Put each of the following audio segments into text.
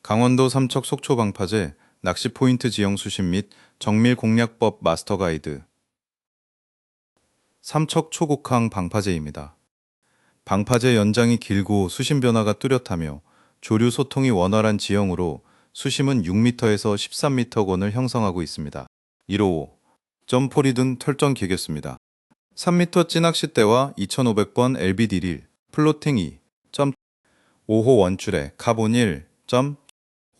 강원도 삼척 속초 방파제 낚시 포인트 지형 수심 및 정밀 공략법 마스터 가이드. 삼척 초곡항 방파제입니다. 방파제 연장이 길고 수심 변화가 뚜렷하며 조류 소통이 원활한 지형으로 수심은 6m에서 13m권을 형성하고 있습니다. 155. 점포리 등 털정 기겠습니다. 3m 찌낚싯대와 2500번 LBD1, 플로팅 2, 5호 원줄에 카본 1,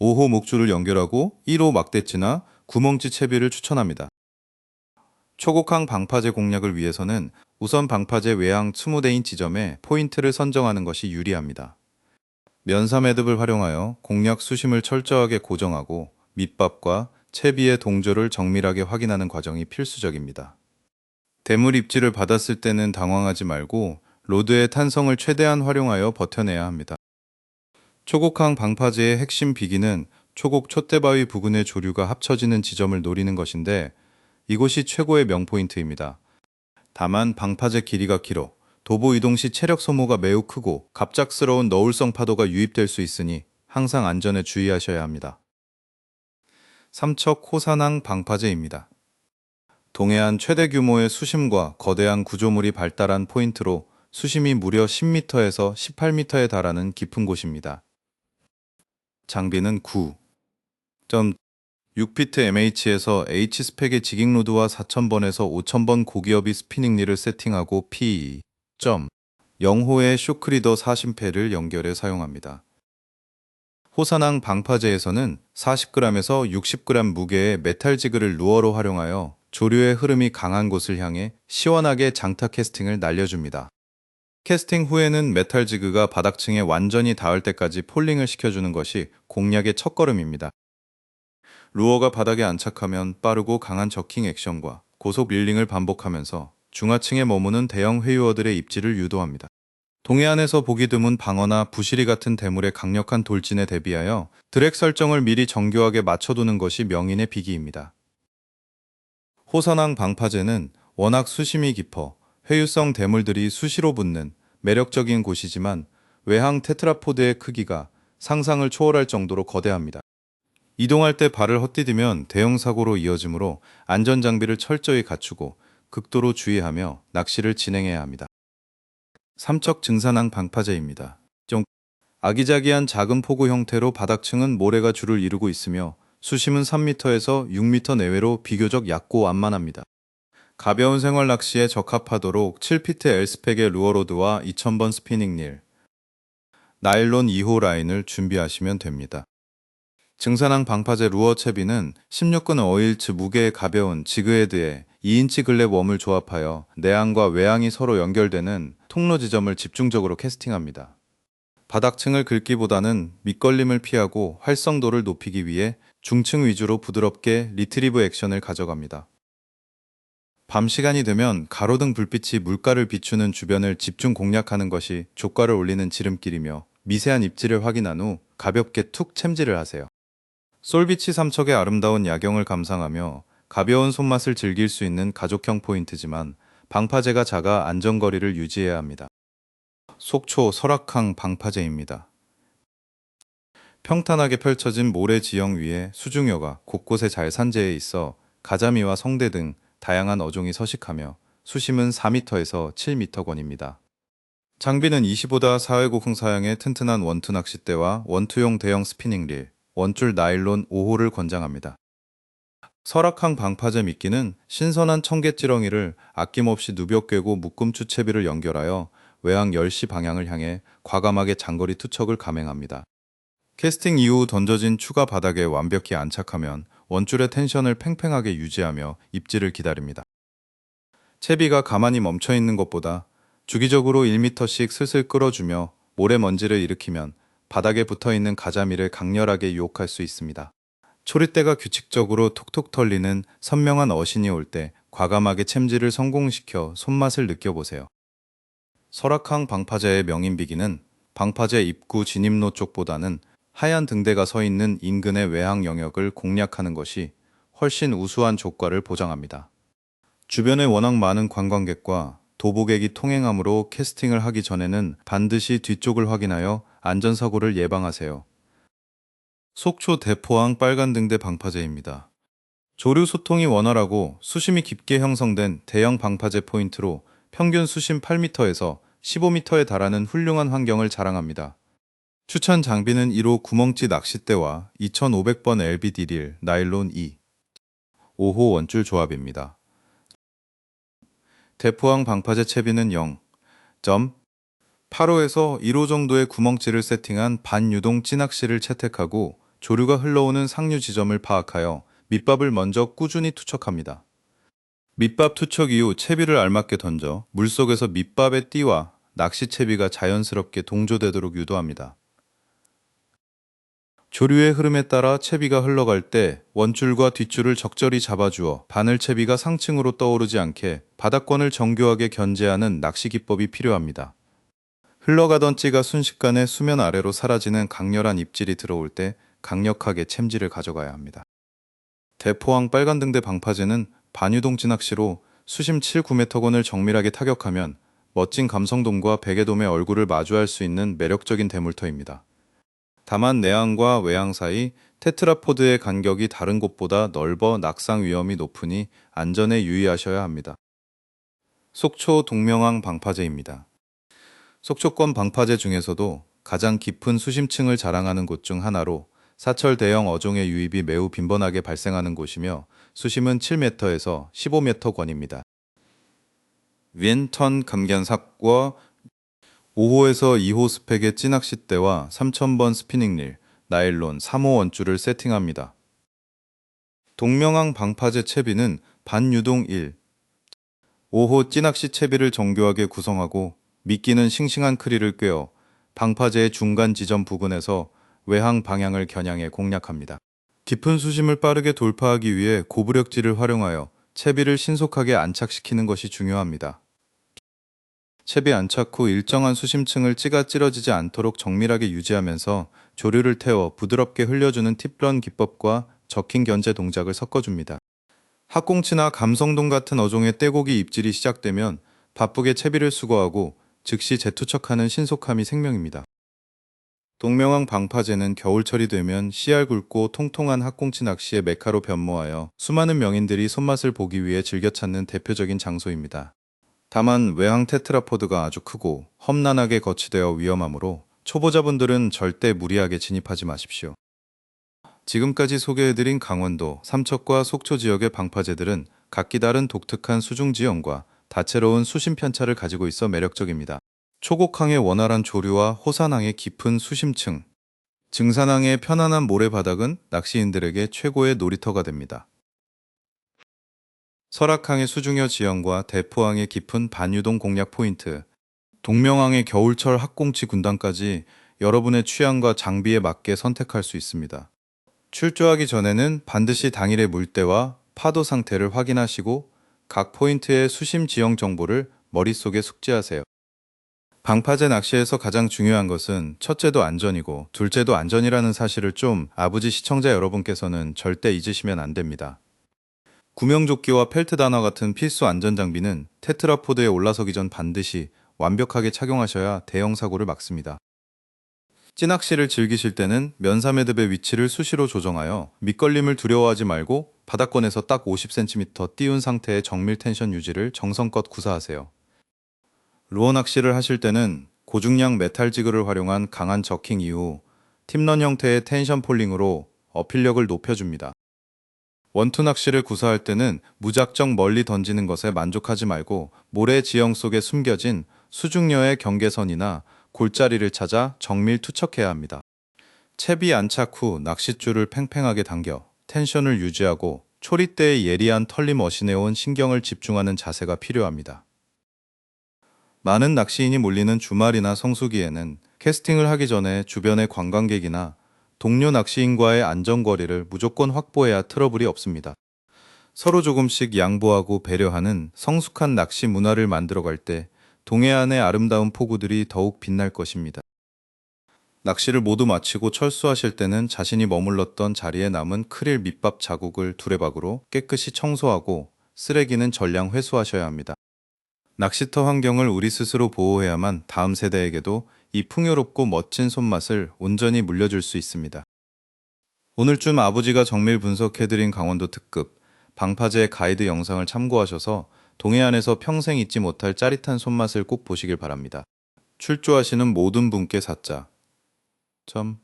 5호 목줄을 연결하고 1호 막대치나 구멍찌 채비를 추천합니다. 초곡항 방파제 공략을 위해서는 우선 방파제 외항 20대인 지점에 포인트를 선정하는 것이 유리합니다. 면사 매듭을 활용하여 공략 수심을 철저하게 고정하고 밑밥과 채비의 동조를 정밀하게 확인하는 과정이 필수적입니다. 대물 입질을 받았을 때는 당황하지 말고 로드의 탄성을 최대한 활용하여 버텨내야 합니다. 초곡항 방파제의 핵심 비기는 초곡 촛대바위 부근의 조류가 합쳐지는 지점을 노리는 것인데 이곳이 최고의 명포인트입니다. 다만 방파제 길이가 길어 도보 이동 시 체력 소모가 매우 크고 갑작스러운 너울성 파도가 유입될 수 있으니 항상 안전에 주의하셔야 합니다. 삼척 호산항 방파제입니다. 동해안 최대 규모의 수심과 거대한 구조물이 발달한 포인트로 수심이 무려 10m에서 18m에 달하는 깊은 곳입니다. 장비는 9.6피트 MH에서 H스펙의 지깅로드와 4000번에서 5000번 고기업이 스피닝릴을 세팅하고 P.0호의 쇼크리더 40폐를 연결해 사용합니다. 호산항 방파제에서는 40g에서 60g 무게의 메탈 지그를 루어로 활용하여 조류의 흐름이 강한 곳을 향해 시원하게 장타 캐스팅을 날려줍니다. 캐스팅 후에는 메탈 지그가 바닥층에 완전히 닿을 때까지 폴링을 시켜주는 것이 공략의 첫걸음입니다. 루어가 바닥에 안착하면 빠르고 강한 저킹 액션과 고속 릴링을 반복하면서 중하층에 머무는 대형 회유어들의 입질을 유도합니다. 동해안에서 보기 드문 방어나 부시리 같은 대물의 강력한 돌진에 대비하여 드랙 설정을 미리 정교하게 맞춰두는 것이 명인의 비기입니다. 호산항 방파제는 워낙 수심이 깊어 회유성 대물들이 수시로 붙는 매력적인 곳이지만 외항 테트라포드의 크기가 상상을 초월할 정도로 거대합니다. 이동할 때 발을 헛디디면 대형 사고로 이어지므로 안전장비를 철저히 갖추고 극도로 주의하며 낚시를 진행해야 합니다. 삼척 증산항 방파제입니다. 아기자기한 작은 포구 형태로 바닥층은 모래가 줄을 이루고 있으며 수심은 3m에서 6m 내외로 비교적 얕고 완만합니다. 가벼운 생활 낚시에 적합하도록 7피트 L스펙의 루어로드와 2000번 스피닝릴, 나일론 2호 라인을 준비하시면 됩니다. 증산항 방파제 루어 채비는 16근 어일츠 무게의 가벼운 지그헤드에 2인치 글랩 웜을 조합하여 내항과 외항이 서로 연결되는 통로 지점을 집중적으로 캐스팅합니다. 바닥층을 긁기보다는 밑걸림을 피하고 활성도를 높이기 위해 중층 위주로 부드럽게 리트리브 액션을 가져갑니다. 밤 시간이 되면 가로등 불빛이 물가를 비추는 주변을 집중 공략하는 것이 조과를 올리는 지름길이며 미세한 입질을 확인한 후 가볍게 툭 챔질을 하세요. 솔비치 삼척의 아름다운 야경을 감상하며 가벼운 손맛을 즐길 수 있는 가족형 포인트지만 방파제가 작아 안전거리를 유지해야 합니다. 속초 설악항 방파제입니다. 평탄하게 펼쳐진 모래 지형 위에 수중어가 곳곳에 잘 산재해 있어 가자미와 성대 등 다양한 어종이 서식하며 수심은 4m에서 7m권입니다. 장비는 25다 4회곡흥 사양의 튼튼한 원투 낚싯대와 원투용 대형 스피닝릴, 원줄 나일론 5호를 권장합니다. 설악항 방파제 미끼는 신선한 청개지렁이를 아낌없이 누벼 꿰고 묶음추 채비를 연결하여 외항 10시 방향을 향해 과감하게 장거리 투척을 감행합니다. 캐스팅 이후 던져진 추가 바닥에 완벽히 안착하면 원줄의 텐션을 팽팽하게 유지하며 입질을 기다립니다. 채비가 가만히 멈춰 있는 것보다 주기적으로 1m씩 슬슬 끌어주며 모래먼지를 일으키면 바닥에 붙어있는 가자미를 강렬하게 유혹할 수 있습니다. 초리대가 규칙적으로 톡톡 털리는 선명한 어신이 올 때 과감하게 챔질을 성공시켜 손맛을 느껴보세요. 설악항 방파제의 명인비기는 방파제 입구 진입로 쪽보다는 하얀 등대가 서 있는 인근의 외항 영역을 공략하는 것이 훨씬 우수한 조과를 보장합니다. 주변에 워낙 많은 관광객과 도보객이 통행하므로 캐스팅을 하기 전에는 반드시 뒤쪽을 확인하여 안전사고를 예방하세요. 속초 대포항 빨간등대 방파제입니다. 조류 소통이 원활하고 수심이 깊게 형성된 대형 방파제 포인트로 평균 수심 8m에서 15m에 달하는 훌륭한 환경을 자랑합니다. 추천 장비는 1호 구멍찌 낚싯대와 2500번 LBD릴 나일론 2, 5호 원줄 조합입니다. 대포항 방파제 채비는 0.85에서 1호 정도의 구멍찌를 세팅한 반유동 찌낚시를 채택하고 조류가 흘러오는 상류 지점을 파악하여 밑밥을 먼저 꾸준히 투척합니다. 밑밥 투척 이후 채비를 알맞게 던져 물속에서 밑밥의 띠와 낚시 채비가 자연스럽게 동조되도록 유도합니다. 조류의 흐름에 따라 채비가 흘러갈 때 원줄과 뒷줄을 적절히 잡아주어 바늘 채비가 상층으로 떠오르지 않게 바닥권을 정교하게 견제하는 낚시 기법이 필요합니다. 흘러가던 찌가 순식간에 수면 아래로 사라지는 강렬한 입질이 들어올 때 강력하게 챔질을 가져가야 합니다. 대포항 빨간등대 방파제는 반유동 찌낚시로 수심 7-9m권을 정밀하게 타격하면 멋진 감성돔과 베개돔의 얼굴을 마주할 수 있는 매력적인 대물터입니다. 다만 내항과 외항 사이 테트라포드의 간격이 다른 곳보다 넓어 낙상 위험이 높으니 안전에 유의하셔야 합니다. 속초 동명항 방파제입니다. 속초권 방파제 중에서도 가장 깊은 수심층을 자랑하는 곳 중 하나로 사철 대형 어종의 유입이 매우 빈번하게 발생하는 곳이며 수심은 7m에서 15m권입니다. 윈턴 감견삭과 5호에서 2호 스펙의 찌낚싯대와 3000번 스피닝릴, 나일론 3호 원줄을 세팅합니다. 동명항 방파제 채비는 반유동 1, 5호 찌낚시 채비를 정교하게 구성하고 미끼는 싱싱한 크릴을 꿰어 방파제의 중간 지점 부근에서 외항 방향을 겨냥해 공략합니다. 깊은 수심을 빠르게 돌파하기 위해 고부력지를 활용하여 채비를 신속하게 안착시키는 것이 중요합니다. 채비 안착 후 일정한 수심층을 찌가 찌러지지 않도록 정밀하게 유지하면서 조류를 태워 부드럽게 흘려주는 팁런 기법과 저킹 견제 동작을 섞어줍니다. 학꽁치나 감성돔 같은 어종의 떼고기 입질이 시작되면 바쁘게 채비를 수거하고 즉시 재투척하는 신속함이 생명입니다. 동명항 방파제는 겨울철이 되면 씨알 굵고 통통한 학꽁치 낚시의 메카로 변모하여 수많은 명인들이 손맛을 보기 위해 즐겨 찾는 대표적인 장소입니다. 다만 외항 테트라포드가 아주 크고 험난하게 거치되어 위험하므로 초보자분들은 절대 무리하게 진입하지 마십시오. 지금까지 소개해드린 강원도, 삼척과 속초 지역의 방파제들은 각기 다른 독특한 수중 지형과 다채로운 수심 편차를 가지고 있어 매력적입니다. 초곡항의 원활한 조류와 호산항의 깊은 수심층, 증산항의 편안한 모래바닥은 낚시인들에게 최고의 놀이터가 됩니다. 설악항의 수중여 지형과 대포항의 깊은 반유동 공략 포인트, 동명항의 겨울철 학꽁치 군단까지 여러분의 취향과 장비에 맞게 선택할 수 있습니다. 출조하기 전에는 반드시 당일의 물때와 파도 상태를 확인하시고 각 포인트의 수심 지형 정보를 머릿속에 숙지하세요. 방파제 낚시에서 가장 중요한 것은 첫째도 안전이고 둘째도 안전이라는 사실을 좀 아부지 시청자 여러분께서는 절대 잊으시면 안 됩니다. 구명조끼와 펠트 단화 같은 필수 안전장비는 테트라포드에 올라서기 전 반드시 완벽하게 착용하셔야 대형 사고를 막습니다. 찌낚시를 즐기실 때는 면사매듭의 위치를 수시로 조정하여 밑걸림을 두려워하지 말고 바닥권에서 딱 50cm 띄운 상태의 정밀 텐션 유지를 정성껏 구사하세요. 루어 낚시를 하실 때는 고중량 메탈 지그를 활용한 강한 저킹 이후 팁런 형태의 텐션 폴링으로 어필력을 높여줍니다. 원투 낚시를 구사할 때는 무작정 멀리 던지는 것에 만족하지 말고 모래 지형 속에 숨겨진 수중녀의 경계선이나 골자리를 찾아 정밀 투척해야 합니다. 채비 안착 후 낚싯줄을 팽팽하게 당겨 텐션을 유지하고 초리대의 예리한 털림머신에 온 신경을 집중하는 자세가 필요합니다. 많은 낚시인이 몰리는 주말이나 성수기에는 캐스팅을 하기 전에 주변의 관광객이나 동료 낚시인과의 안전거리를 무조건 확보해야 트러블이 없습니다. 서로 조금씩 양보하고 배려하는 성숙한 낚시 문화를 만들어갈 때 동해안의 아름다운 포구들이 더욱 빛날 것입니다. 낚시를 모두 마치고 철수하실 때는 자신이 머물렀던 자리에 남은 크릴 밑밥 자국을 두레박으로 깨끗이 청소하고 쓰레기는 전량 회수하셔야 합니다. 낚시터 환경을 우리 스스로 보호해야만 다음 세대에게도 이 풍요롭고 멋진 손맛을 온전히 물려줄 수 있습니다. 오늘쯤 아버지가 정밀 분석해드린 강원도 특급 방파제 가이드 영상을 참고하셔서 동해안에서 평생 잊지 못할 짜릿한 손맛을 꼭 보시길 바랍니다. 출조하시는 모든 분께 사자. 점.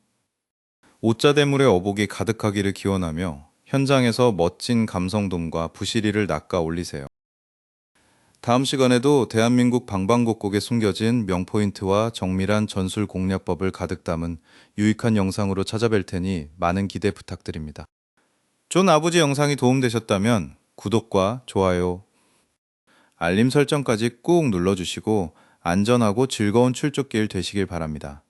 오자 대물의 어복이 가득하기를 기원하며 현장에서 멋진 감성돔과 부시리를 낚아 올리세요. 다음 시간에도 대한민국 방방곡곡에 숨겨진 명포인트와 정밀한 전술 공략법을 가득 담은 유익한 영상으로 찾아뵐 테니 많은 기대 부탁드립니다. 존 아버지 영상이 도움되셨다면 구독과 좋아요, 알림 설정까지 꾹 눌러주시고 안전하고 즐거운 출조길 되시길 바랍니다.